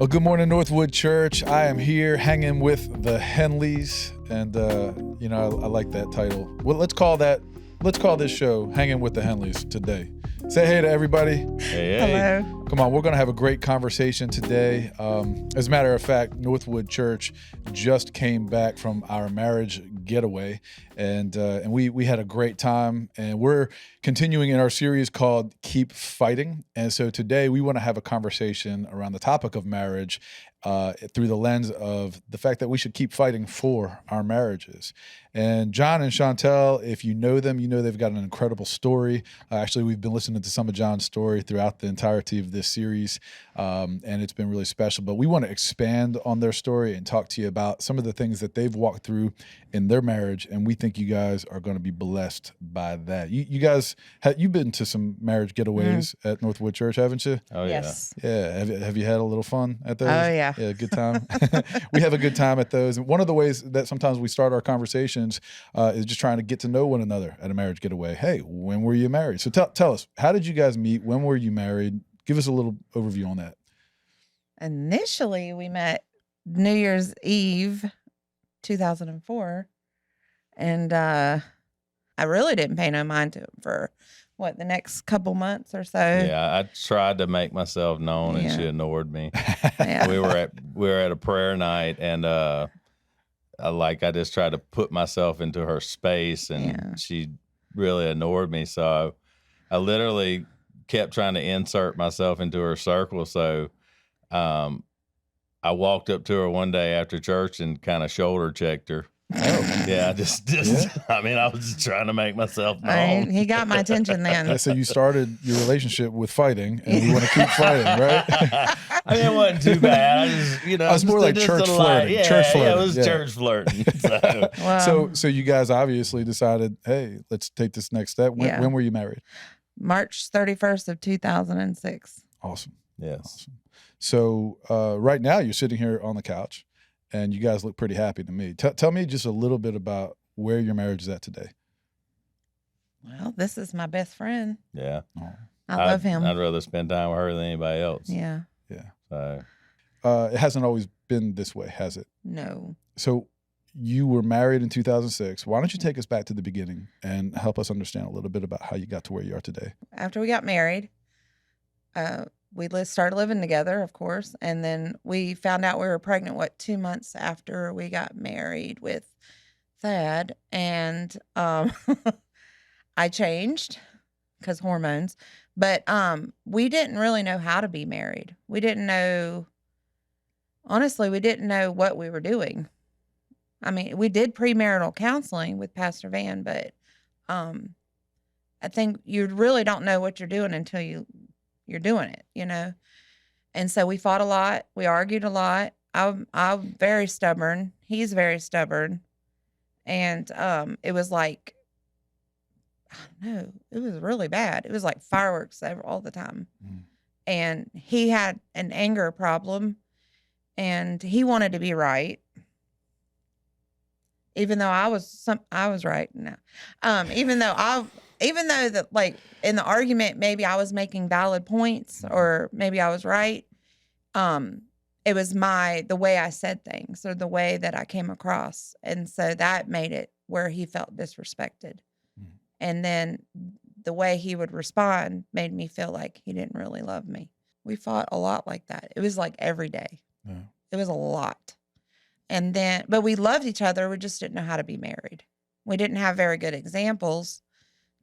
Well, good morning, Northwood Church. I am here hanging with the Henleys, and I like that title. Well, let's call this show "Hanging with the Henleys" today. Say hey to everybody. Hey. Hello. Come on, we're going to have a great conversation today. As a matter of fact, Northwood Church just came back from our marriage getaway, and we had a great time. And we're continuing in our series called Keep Fighting. And so today we want to have a conversation around the topic of marriage through the lens of the fact that we should keep fighting for our marriages. And John and Chantel, if you know them, you know they've got an incredible story. Actually, we've been listening to some of John's story throughout the entirety of this series, and it's been really special. But we want to expand on their story and talk to you about some of the things that they've walked through in their marriage, and we think you guys are going to be blessed by that. You guys, you've been to some marriage getaways at Northwood Church, haven't you? Oh, yeah. Yes. Yeah. Have you had a little fun at those? Oh, yeah. Yeah, good time. We have a good time at those. And one of the ways that sometimes we start our conversations is just trying to get to know one another at a marriage getaway. Hey, when were you married? So tell us, how did you guys meet? When were you married? Give us a little overview on that. Initially, we met New Year's Eve, 2004. And I really didn't pay no mind to him for, the next couple months or so. Yeah, I tried to make myself known, and she ignored me. Yeah. We were at a prayer night, and I just tried to put myself into her space, and she really ignored me. So I literally kept trying to insert myself into her circle. So I walked up to her one day after church and kind of shoulder checked her. Oh yeah, I was just trying to make myself known. He got my attention then. So you started your relationship with fighting, and you want to keep fighting, right? I mean, it wasn't too bad. I was more like church flirting. Yeah, church flirting. Yeah, it was church flirting. So. Wow. So you guys obviously decided, hey, let's take this next step. When were you married? March 31st of 2006. Awesome. Yes. Awesome. So right now you're sitting here on the couch, and you guys look pretty happy to me. Tell me just a little bit about where your marriage is at today. Well, this is my best friend. Yeah. I love him. I'd rather spend time with her than anybody else. Yeah. Yeah. So it hasn't always been this way, has it? No. So you were married in 2006. Why don't you take us back to the beginning and help us understand a little bit about how you got to where you are today? After we got married, we started living together, of course, and then we found out we were pregnant, 2 months after we got married with Thad, and I changed because hormones, but we didn't really know how to be married. We didn't know what we were doing. I mean, we did premarital counseling with Pastor Van, but I think you really don't know what you're doing until you're doing it, And so we fought a lot. We argued a lot. I'm very stubborn. He's very stubborn. And it was like, I don't know, it was really bad. It was like fireworks all the time. Mm. And he had an anger problem, and he wanted to be right. Even though I was right. No. Even though that, like, in the argument, maybe I was making valid points, or maybe I was right. It was the way I said things, or the way that I came across. And so that made it where he felt disrespected. Mm. And then the way he would respond made me feel like he didn't really love me. We fought a lot like that. It was like every day. Yeah. It was a lot. And then, but we loved each other. We just didn't know how to be married. We didn't have very good examples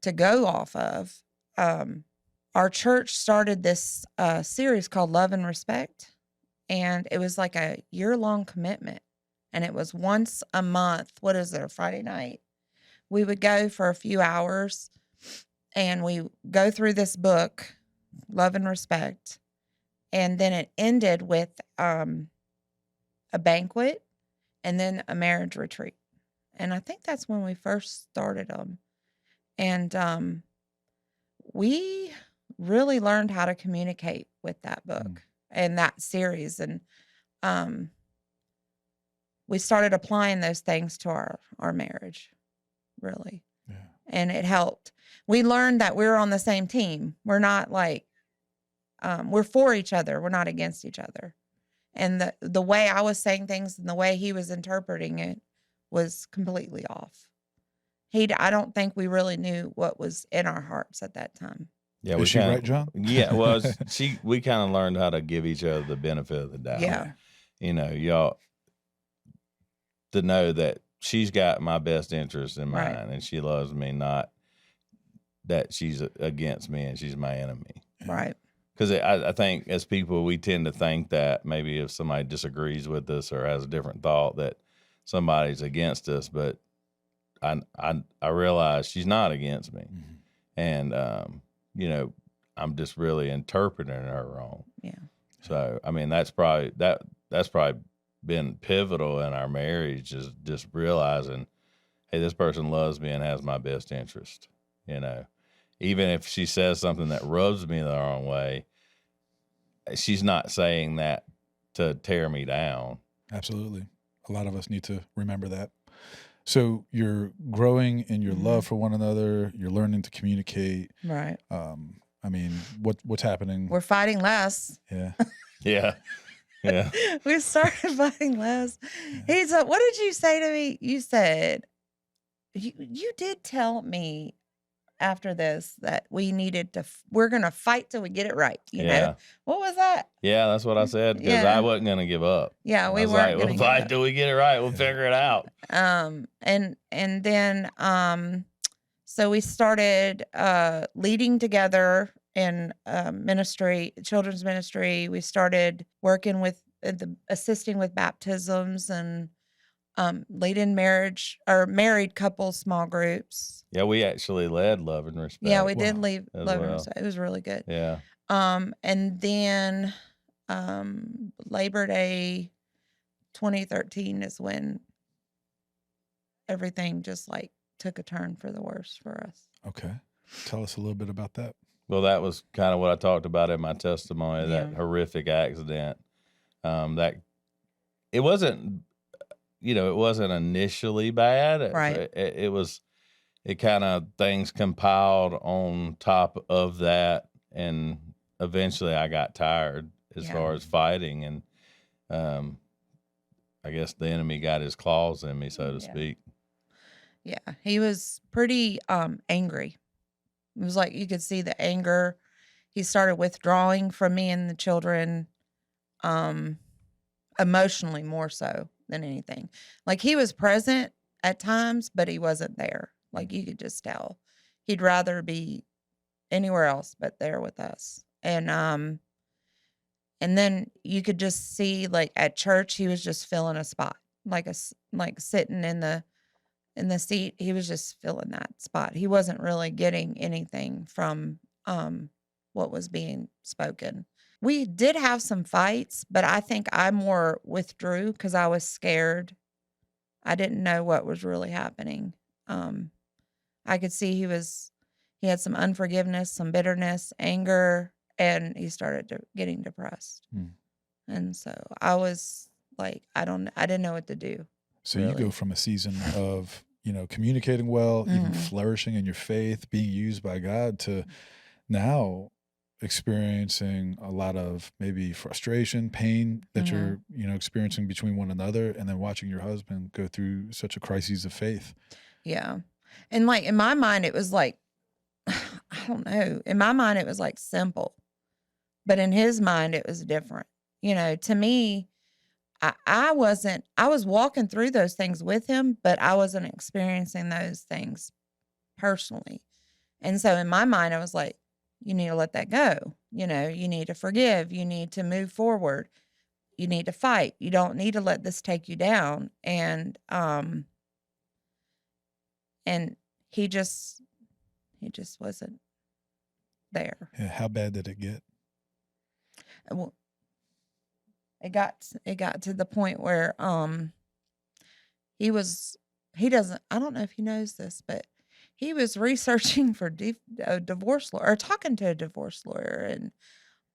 to go off of. Our church started this series called Love and Respect, and it was like a year-long commitment, and it was once a month. Friday night? We would go for a few hours, and we go through this book, Love and Respect, and then it ended with a banquet and then a marriage retreat. And I think that's when we first started them. And we really learned how to communicate with that book and that series. And we started applying those things to our marriage, really. Yeah. And it helped. We learned that we're on the same team. We're not like, we're for each other. We're not against each other. And the way I was saying things and the way he was interpreting it was completely off. I don't think we really knew what was in our hearts at that time. Yeah, Is she right, John? Yeah, well, we kind of learned how to give each other the benefit of the doubt. Yeah. You know, y'all, to know that she's got my best interest in mind, Right. and she loves me, not that she's against me and she's my enemy. Right. Because I think as people, we tend to think that maybe if somebody disagrees with us or has a different thought that somebody's against us, but I realize she's not against me. Mm-hmm. And, you know, I'm just really interpreting her wrong. Yeah. So, I mean, that's probably been pivotal in our marriage, is just realizing, hey, this person loves me and has my best interest. You know, even if she says something that rubs me the wrong way, she's not saying that to tear me down. Absolutely. A lot of us need to remember that. So you're growing in your love for one another. You're learning to communicate. Right. I mean, what's happening? We're fighting less. Yeah. Yeah. Yeah. We started fighting less. He's like, what did you say to me? You said, you did tell me after this that we're going to fight till we get it right. You know? What was that? Yeah, that's what I said, because I wasn't going to give up. Yeah, we I was weren't like, we'll fight till we get it right. We'll figure it out. And then, so we started leading together in ministry, children's ministry. We started working with assisting with baptisms and leading married couples small groups. Yeah, we actually led Love and Respect. Yeah, we did leave as Love and well. Respect. It was really good. Yeah. And then Labor Day 2013 is when everything just like took a turn for the worse for us. Okay. Tell us a little bit about that. Well, that was kind of what I talked about in my testimony, that horrific accident. That it wasn't, it wasn't initially bad. Right. It kind of, things compiled on top of that. And eventually I got tired as far as fighting. And I guess the enemy got his claws in me, so to speak. Yeah. He was pretty angry. It was like you could see the anger. He started withdrawing from me and the children, emotionally more so than anything. Like he was present at times, but he wasn't there. Like you could just tell. He'd rather be anywhere else but there with us. And then you could just see, like at church, he was just filling a spot, like sitting in the seat. He was just filling that spot. He wasn't really getting anything from what was being spoken. We did have some fights, but I think I more withdrew because I was scared. I didn't know what was really happening. I could see he had some unforgiveness, some bitterness, anger, and he started getting depressed. And so I was like, I didn't know what to do. So really. You go from a season of, communicating well, even flourishing in your faith, being used by God, to now experiencing a lot of maybe frustration, pain that you're, experiencing between one another, and then watching your husband go through such a crisis of faith. Yeah. And like in my mind, it was like, I don't know. In my mind, it was like simple, but in his mind, it was different. To me, I was walking through those things with him, but I wasn't experiencing those things personally. And so in my mind, I was like, you need to let that go. You need to forgive. You need to move forward. You need to fight. You don't need to let this take you down. And he just wasn't there. Yeah. How bad did it get? Well, it got to the point where he doesn't, I don't know if he knows this, but he was researching for a divorce lawyer, or talking to a divorce lawyer,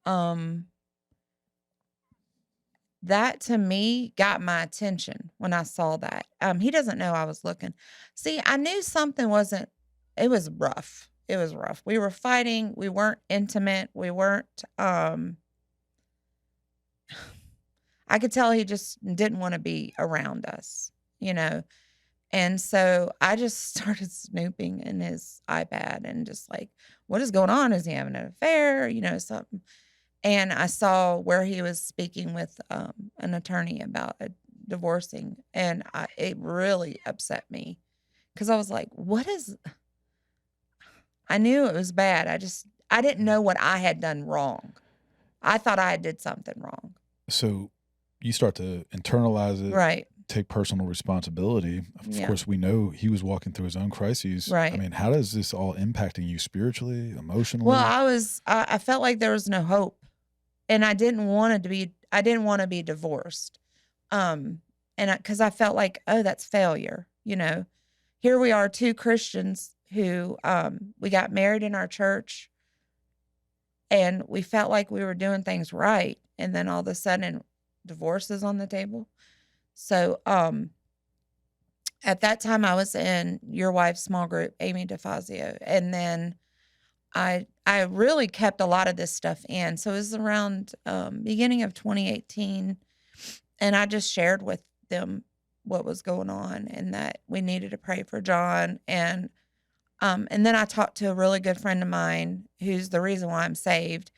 and that to me got my attention when I saw that. He doesn't know I was looking. See, I knew something wasn't. It was rough. It was rough. We were fighting. We weren't intimate. We weren't. I could tell he just didn't want to be around us, you know. And so I just started snooping in his iPad and just like, what is going on? Is he having an affair? You know, something. And I saw where he was speaking with an attorney about divorcing. And it really upset me because I was like, I knew it was bad. I didn't know what I had done wrong. I thought I did something wrong. So you start to internalize it. Right. Take personal responsibility. Of course, we know he was walking through his own crises. Right. I mean, how does this all impacting you spiritually, emotionally? Well, I felt like there was no hope, and I didn't want to be divorced. And because I felt like, oh, that's failure. You know, here we are, two Christians who we got married in our church, and we felt like we were doing things right, and then all of a sudden, divorce is on the table. So, at that time I was in your wife's small group, Amy DeFazio. And then I really kept a lot of this stuff in. So it was around, beginning of 2018. And I just shared with them what was going on and that we needed to pray for John. And then I talked to a really good friend of mine who's the reason why I'm saved.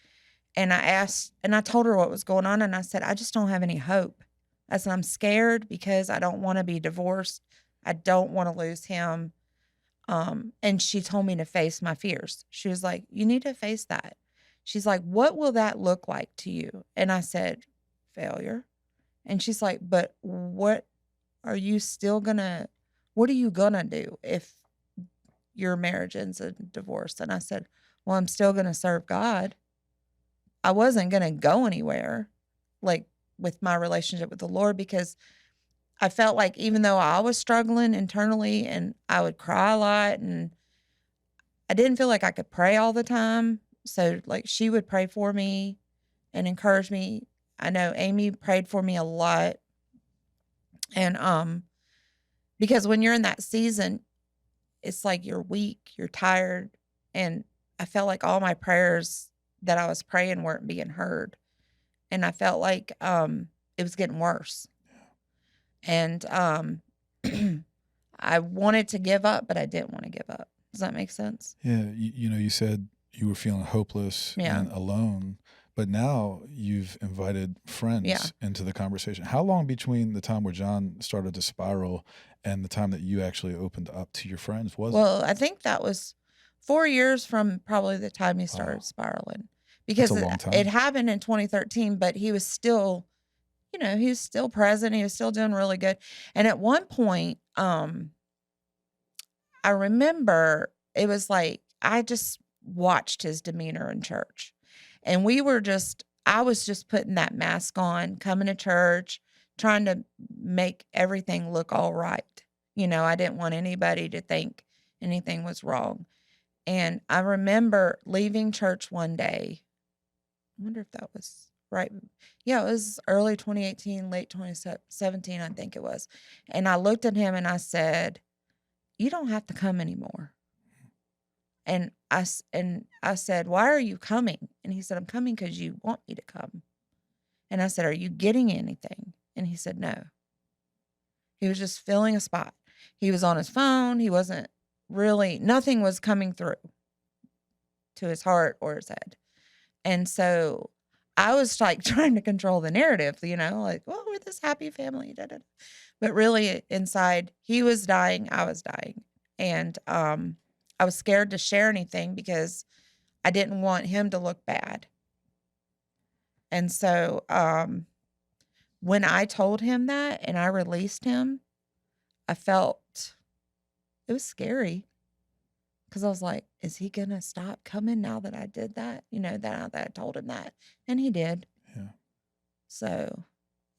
And I told her what was going on. And I said, I just don't have any hope. I said, I'm scared because I don't want to be divorced. I don't want to lose him. And she told me to face my fears. She was like, you need to face that. She's like, what will that look like to you? And I said, failure. And she's like, but what are you going to do if your marriage ends in divorce? And I said, well, I'm still going to serve God. I wasn't going to go anywhere, like, with my relationship with the Lord, because I felt like even though I was struggling internally and I would cry a lot and I didn't feel like I could pray all the time. So like she would pray for me and encourage me. I know Amy prayed for me a lot. And because when you're in that season, it's like you're weak, you're tired. And I felt like all my prayers that I was praying weren't being heard. And I felt like it was getting worse. And I wanted to give up, but I didn't want to give up. Does that make sense? Yeah. You said you were feeling hopeless and alone, but now you've invited friends into the conversation. How long between the time where John started to spiral and the time that you actually opened up to your friends was it? Well, I think that was 4 years from probably the time he started spiraling. Because it happened in 2013, but he was still, he was still present. He was still doing really good. And at one point, I remember it was like, I just watched his demeanor in church. And I was just putting that mask on, coming to church, trying to make everything look all right. I didn't want anybody to think anything was wrong. And I remember leaving church one day. I wonder if that was right. Yeah, it was early 2018, late 2017, I think it was. And I looked at him and I said, you don't have to come anymore. And I said, why are you coming? And he said, I'm coming because you want me to come. And I said, are you getting anything? And he said, no. He was just filling a spot. He was on his phone. He wasn't really, nothing was coming through to his heart or his head. And so I was like trying to control the narrative, like, well, we're this happy family. Da, da, da. But really inside, he was dying. I was dying. And I was scared to share anything because I didn't want him to look bad. And so when I told him that and I released him, I felt it was scary. Because I was like, is he going to stop coming now that I did that? That I told him that. And he did. Yeah. So,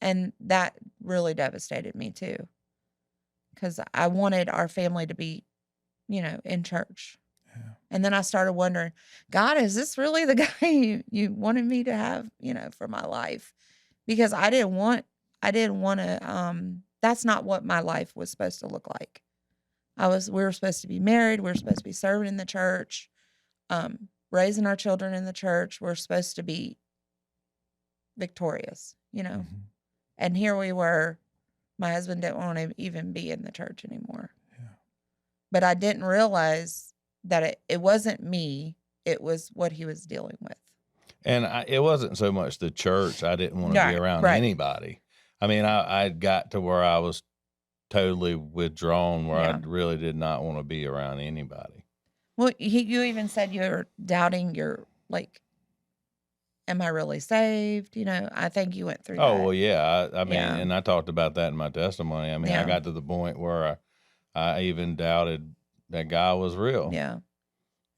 and that really devastated me too. Because I wanted our family to be, in church. Yeah. And then I started wondering, God, is this really the guy you wanted me to have, for my life? Because I didn't want to, that's not what my life was supposed to look like. We were supposed to be married. We were supposed to be serving in the church, raising our children in the church. We're supposed to be victorious, Mm-hmm. And here we were. My husband didn't want to even be in the church anymore. Yeah. But I didn't realize that it wasn't me. It was what he was dealing with. And it wasn't so much the church. I didn't want to be around anybody. I mean, I got to where I was totally withdrawn, where I really did not want to be around anybody. Well, you even said you were doubting your, like, am I really saved? I think you went through that. Oh, well, yeah. I mean, and I talked about that in my testimony. I mean, I got to the point where I even doubted that God was real. Yeah.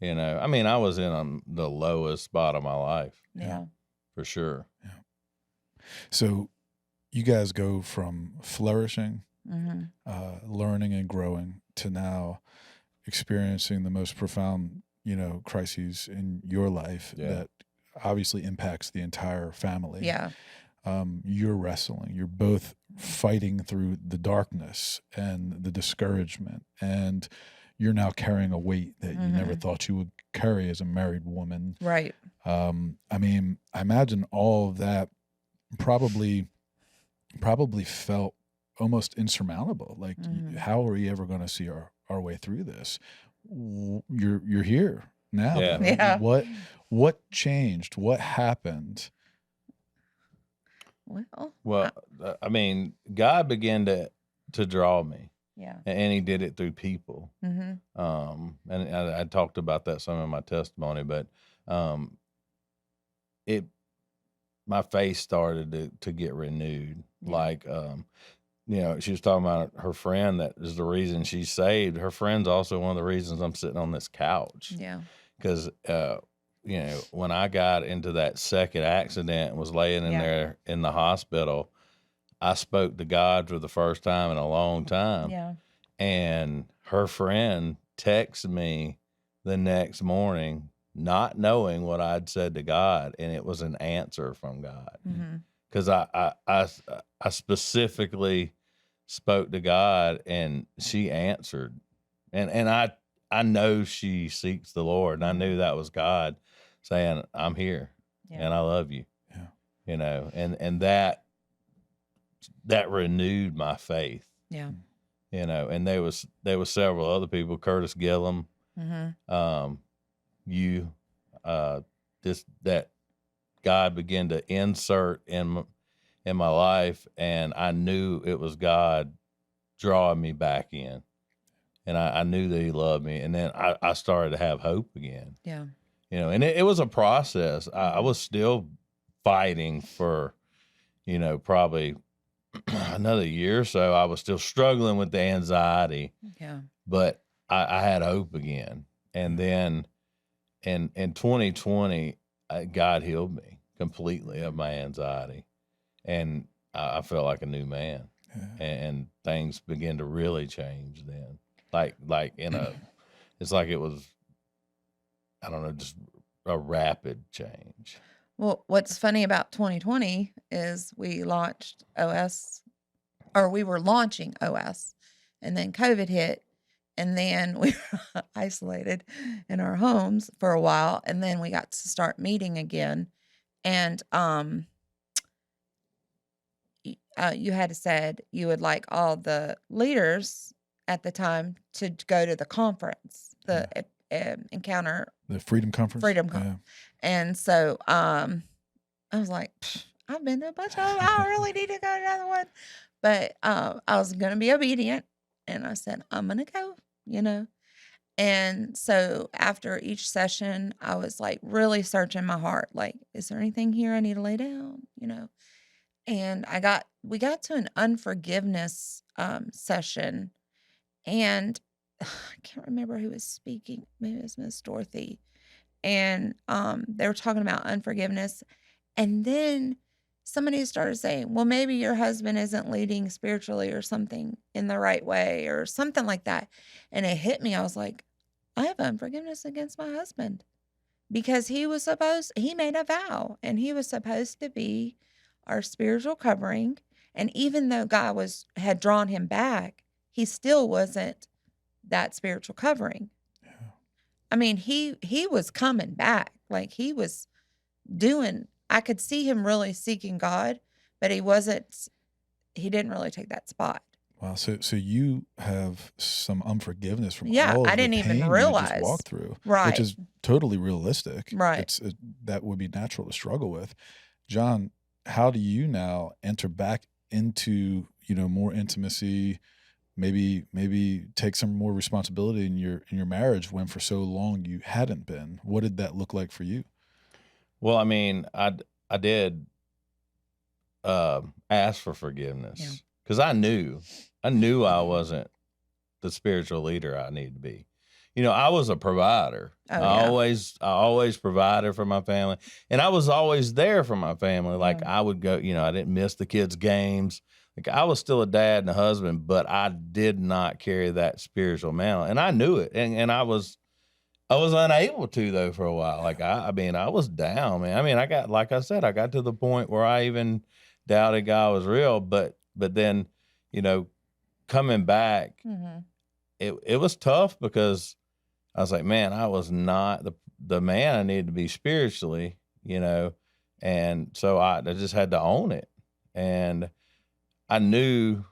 I mean, I was in the lowest spot of my life. Yeah. For sure. Yeah. So you guys go from flourishing, learning and growing, to now experiencing the most profound, crises in your life that obviously impacts the entire family. Yeah. You're wrestling. You're both fighting through the darkness and the discouragement, and you're now carrying a weight that you never thought you would carry as a married woman. Right. I mean, I imagine all of that probably felt almost insurmountable. Like, how are we ever going to see our way through this? You're here now. Yeah. Yeah. What changed? What happened? Well, I mean, God began to draw me. Yeah. And he did it through people. Mm-hmm. And I talked about that some in my testimony, but my faith started to get renewed. Yeah. Like, she was talking about her friend that is the reason she's saved. Her friend's also one of the reasons I'm sitting on this couch. Yeah. Because, when I got into that second accident and was laying in there in the hospital, I spoke to God for the first time in a long time. Yeah. And her friend texted me the next morning, not knowing what I'd said to God, and it was an answer from God. Because I specifically spoke to God, and she answered. And I know she seeks the Lord, and I knew that was God saying, I'm here, and I love you. Yeah. And that renewed my faith. Yeah. And there was several other people, Curtis Gillum, just that God began to insert in my life, and I knew it was God drawing me back in, and I knew that he loved me, and then I started to have hope again. Yeah. And it was a process. I was still fighting for, probably another year or so. I was still struggling with the anxiety. Yeah. But I had hope again. And then in 2020, God healed me completely of my anxiety. And I felt like a new man. Yeah. And things began to really change then. Like it's like it was, I don't know, just a rapid change. Well, what's funny about 2020 is we launched OS, or we were launching OS, and then COVID hit, and then we were isolated in our homes for a while, and then we got to start meeting again. And you had said you would like all the leaders at the time to go to the conference, the Encounter. The Freedom Conference? Freedom Conference. Yeah. And so I was like, I've been to a bunch of them. I don't really need to go to another one. But I was going to be obedient. And I said, I'm going to go, And so after each session, I was like really searching my heart. Like, is there anything here I need to lay down, And we got to an unforgiveness session. And I can't remember who was speaking. Maybe it was Miss Dorothy. And they were talking about unforgiveness. And then somebody started saying, well, maybe your husband isn't leading spiritually or something in the right way or something like that. And it hit me. I was like, I have unforgiveness against my husband because he made a vow and he was supposed to be our spiritual covering. And even though God had drawn him back, he still wasn't that spiritual covering. Yeah. I mean, he was coming back. Like he was I could see him really seeking God, but he wasn't he didn't really take that spot. Wow. So you have some unforgiveness from Yeah, all of I the didn't pain even you realize. just walked through, which Right. is totally realistic. Right. That would be natural to struggle with. John, how do you now enter back into, more intimacy, maybe take some more responsibility in your marriage when for so long you hadn't been? What did that look like for you? Well, I mean, I did ask for forgiveness because I knew I wasn't the spiritual leader I needed to be. I was a provider. Oh, I yeah. always provided for my family, and I was always there for my family. Like I would go, I didn't miss the kids' games. Like I was still a dad and a husband, but I did not carry that spiritual mantle, and I knew it, and I was unable to though for a while. Like I mean, I was down, man. I mean, like I said, I got to the point where I even doubted God was real, but then, coming back, Mm-hmm. it was tough because I was like, man, I was not the man I needed to be spiritually, and so I just had to own it. And I knew,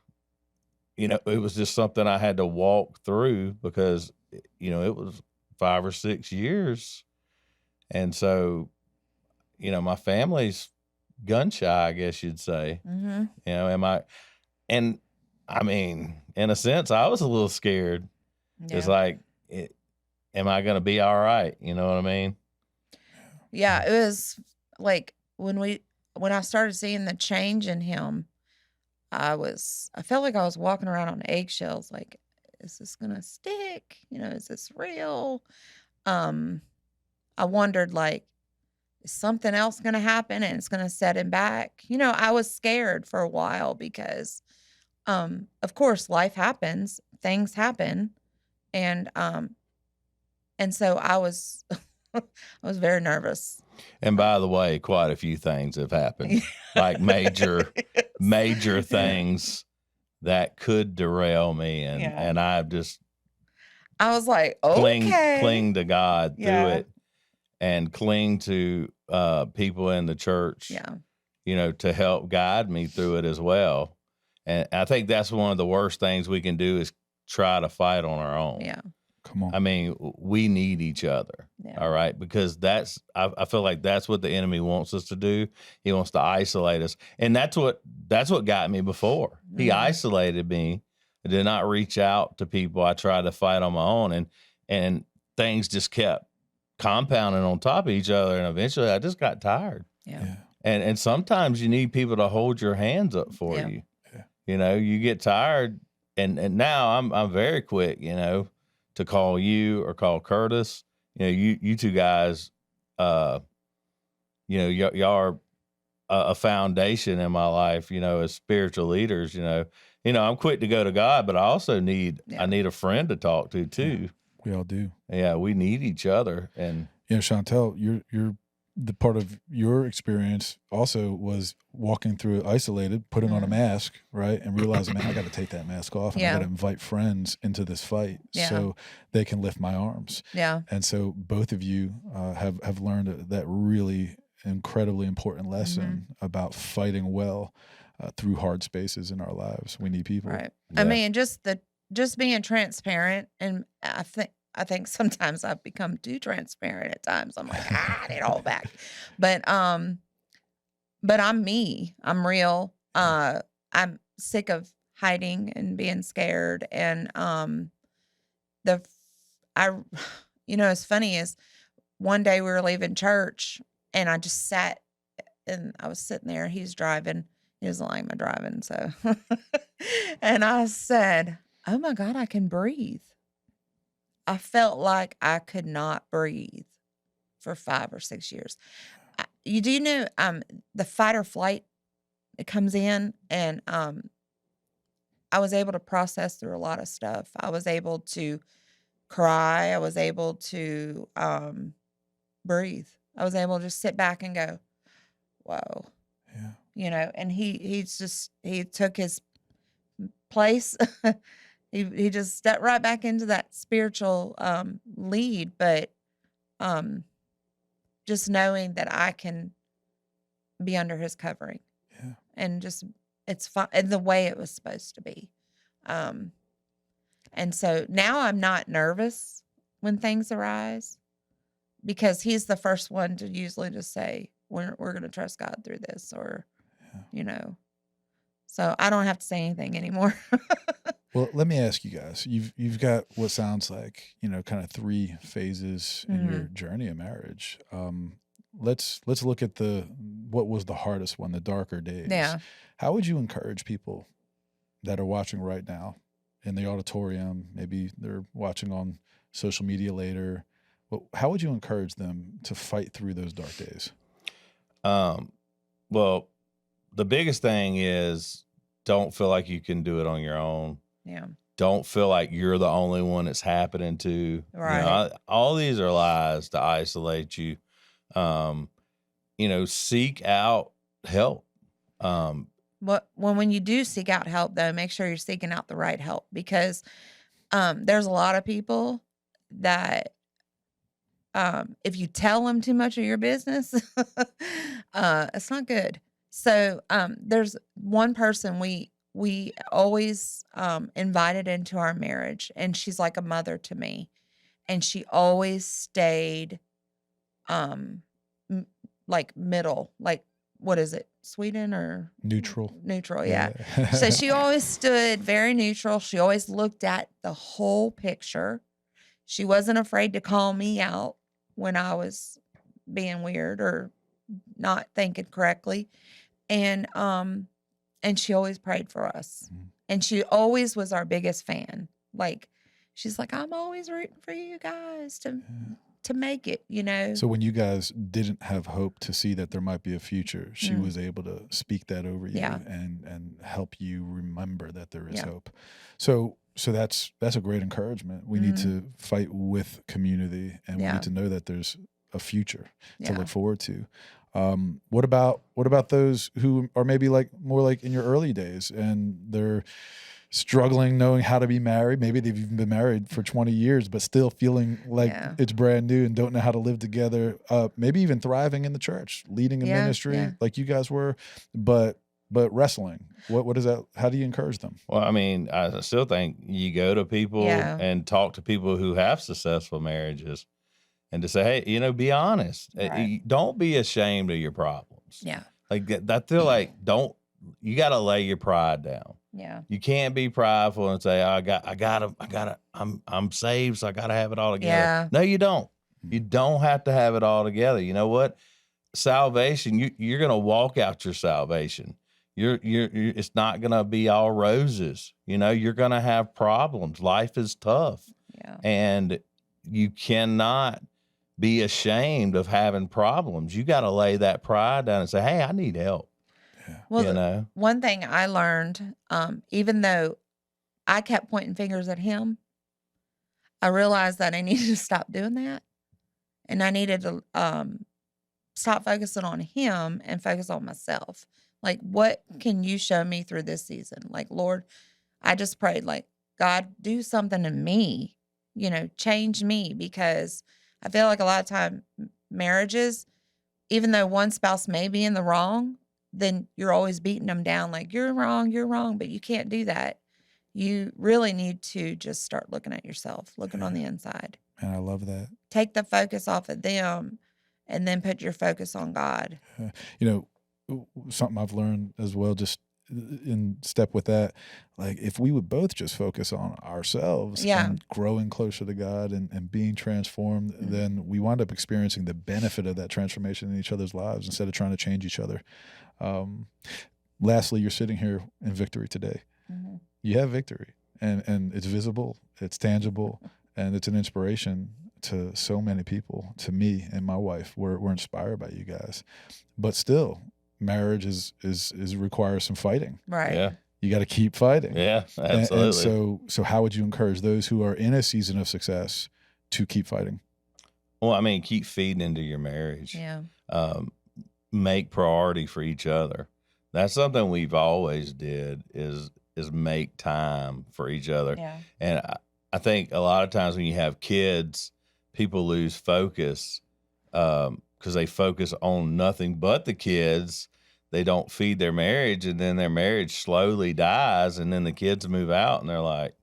it was just something I had to walk through because, it was 5 or 6 years. And so, my family's gun shy, I guess you'd say. Mm-hmm. And I mean, in a sense, I was a little scared. Yeah. It's like, am I going to be all right? You know what I mean? Yeah, it was like when I started seeing the change in him, I felt like I was walking around on eggshells. Like, is this gonna stick? Is this real? I wondered, like, is something else gonna happen and it's gonna set him back? I was scared for a while because, of course, life happens, things happen, and so I was, I was very nervous. And by the way, quite a few things have happened, like major things that could derail me. And I just I was like, okay. Cling to God through Yeah. it and cling to people in the church, to help guide me through it as well. And I think that's one of the worst things we can do is try to fight on our own. Yeah. Come on. I mean, we need each other. Yeah. All right. Because I feel like that's what the enemy wants us to do. He wants to isolate us. And that's what got me before. He isolated me. I did not reach out to people. I tried to fight on my own, and things just kept compounding on top of each other. And eventually I just got tired. Yeah. And sometimes you need people to hold your hands up for you. Yeah. You get tired. And now I'm very quick, to call you or call Curtis. You two guys, y'all are a foundation in my life, as spiritual leaders, I'm quick to go to God, but I also need a friend to talk to too. Yeah, we all do. Yeah. We need each other. And Chantel, you're the part of your experience also was walking through it isolated, putting on a mask, right? And realizing, man, I got to take that mask off and I got to invite friends into this fight so they can lift my arms. Yeah. And so both of you have learned that really incredibly important lesson about fighting well through hard spaces in our lives. We need people. Right. Yeah. I mean, just being transparent, and I think sometimes I've become too transparent at times. I'm like, I need it all back. But I'm me. I'm real. I'm sick of hiding and being scared. And it's funny is one day we were leaving church and I just sat and I was sitting there. He's driving. He doesn't like my driving, so and I said, "Oh my God, I can breathe." I felt like I could not breathe for 5 or 6 years. You do know the fight or flight, it comes in, and I was able to process through a lot of stuff. I was able to cry. I was able to breathe. I was able to just sit back and go, whoa. Yeah. And he took his place. He just stepped right back into that spiritual lead, but just knowing that I can be under his covering, and just it's fine the way it was supposed to be. And so now I'm not nervous when things arise because he's the first one to usually just say, we're going to trust God through this, or, so I don't have to say anything anymore. Well, let me ask you guys, you've got what sounds like, kind of 3 phases in your journey of marriage. Let's look at what was the hardest one, the darker days. Yeah. How would you encourage people that are watching right now in the auditorium? Maybe they're watching on social media later. How would you encourage them to fight through those dark days? Well, the biggest thing is don't feel like you can do it on your own. Yeah. Don't feel like you're the only one it's happening to. Right. All these are lies to isolate you. Seek out help. When you do seek out help, though, make sure you're seeking out the right help, because there's a lot of people that if you tell them too much of your business, it's not good. So there's one person we always invited into our marriage, and she's like a mother to me, and she always stayed like middle, like, what is it, Sweden or neutral? Yeah. So she always stood very neutral. She always looked at the whole picture. She wasn't afraid to call me out when I was being weird or not thinking correctly. And she always prayed for us. And she always was our biggest fan. Like, she's like, I'm always rooting for you guys to make it, So when you guys didn't have hope to see that there might be a future, she was able to speak that over you and help you remember that there is hope. So that's a great encouragement. We need to fight with community, and we need to know that there's a future to look forward to. What about those who are maybe more like in your early days and they're struggling knowing how to be married? Maybe they've even been married for 20 years, but still feeling like it's brand new and don't know how to live together. Maybe even thriving in the church, leading a ministry like you guys were, but wrestling. What is that? How do you encourage them? Well, I mean, I still think you go to people and talk to people who have successful marriages and to say, hey, be honest. Right. Don't be ashamed of your problems. Yeah. Like I feel like you got to lay your pride down. Yeah. You can't be prideful and say, I'm saved, so I got to have it all together. Yeah. No, you don't. You don't have to have it all together. You know what? Salvation, you're going to walk out your salvation. It's not going to be all roses. You're going to have problems. Life is tough. Yeah. And you cannot be ashamed of having problems. You got to lay that pride down and say, hey, I need help. Well, one thing I learned, even though I kept pointing fingers at him, I realized that I needed to stop doing that. And I needed to stop focusing on him and focus on myself. Like, what can you show me through this season? Like, Lord, I just prayed, like, God, do something to me, change me, because I feel like a lot of time marriages, even though one spouse may be in the wrong, then you're always beating them down like, you're wrong, but you can't do that. You really need to just start looking at yourself, looking on the inside. And I love that. Take the focus off of them and then put your focus on God. Something I've learned as well, just in step with that, like if we would both just focus on ourselves and growing closer to God and being transformed, then we wind up experiencing the benefit of that transformation in each other's lives instead of trying to change each other. Lastly, you're sitting here in victory today. Mm-hmm. You have victory, and it's visible, it's tangible, and it's an inspiration to so many people. To me and my wife, we're inspired by you guys. But still, marriage is requires some fighting. Right. Yeah. You got to keep fighting. Yeah, absolutely. And so how would you encourage those who are in a season of success to keep fighting? Well, I mean, keep feeding into your marriage. Yeah. Make priority for each other. That's something we've always did is make time for each other. Yeah. And I think a lot of times when you have kids, people lose focus because they focus on nothing but the kids. they don't feed their marriage, and then their marriage slowly dies, and then the kids move out, and they're like,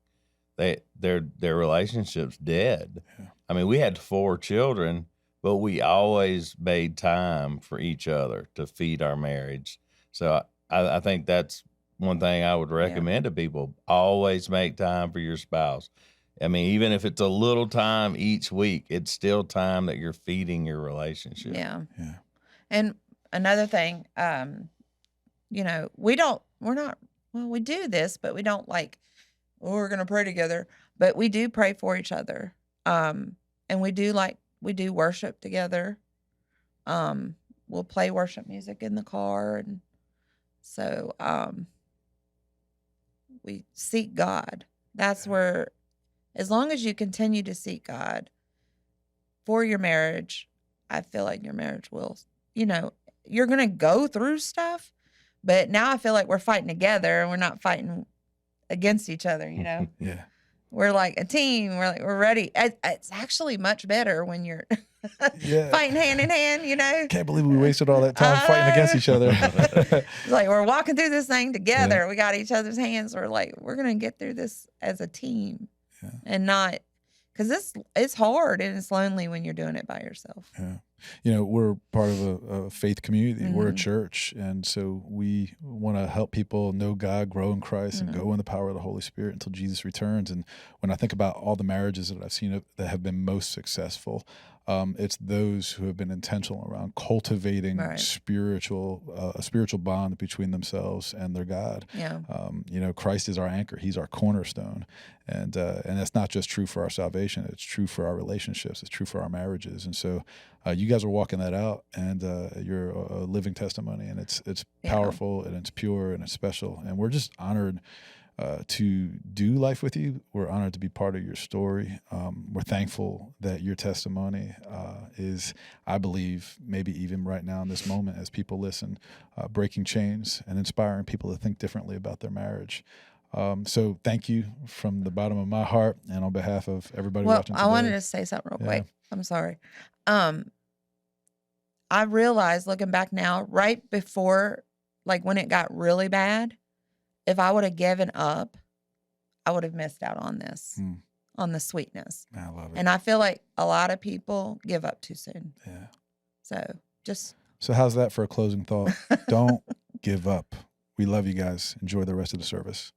their relationship's dead. Yeah. I mean, we had 4 children, but we always made time for each other to feed our marriage. So I think that's one thing I would recommend to people. Always make time for your spouse. I mean, even if it's a little time each week, it's still time that you're feeding your relationship. Yeah. Yeah. And another thing, you know, we do this, but we don't like, oh, we're going to pray together, but we do pray for each other. And we do worship together. We'll play worship music in the car. And so, we seek God. That's where, as long as you continue to seek God for your marriage, I feel like your marriage will, you know, you're going to go through stuff, but now I feel like we're fighting together and we're not fighting against each other, you know? Yeah. We're like a team. We're ready. It's actually much better when you're fighting hand in hand, you know? Can't believe we wasted all that time fighting against each other. It's like we're walking through this thing together. Yeah. We got each other's hands. We're like, we're going to get through this as a team and not, because it's hard and it's lonely when you're doing it by yourself. Yeah. You know, we're part of a faith community. Mm-hmm. We're a church. And so we want to help people know God, grow in Christ, and go in the power of the Holy Spirit until Jesus returns. And when I think about all the marriages that I've seen that have been most successful, it's those who have been intentional around cultivating a spiritual bond between themselves and their God. Yeah. You know, Christ is our anchor. He's our cornerstone. And that's not just true for our salvation. It's true for our relationships. It's true for our marriages. And so you guys are walking that out, and you're a living testimony, and it's powerful, and it's pure, and it's special. And we're just honored to do life with you. We're honored to be part of your story. We're thankful that your testimony is, I believe, maybe even right now in this moment as people listen, breaking chains and inspiring people to think differently about their marriage. So thank you from the bottom of my heart and on behalf of everybody watching today. I wanted to say something real quick. I'm sorry. I realized looking back now, right before, like when it got really bad, if I would have given up, I would have missed out on this, on the sweetness. I love it. And I feel like a lot of people give up too soon. Yeah. So how's that for a closing thought? Don't give up. We love you guys. Enjoy the rest of the service.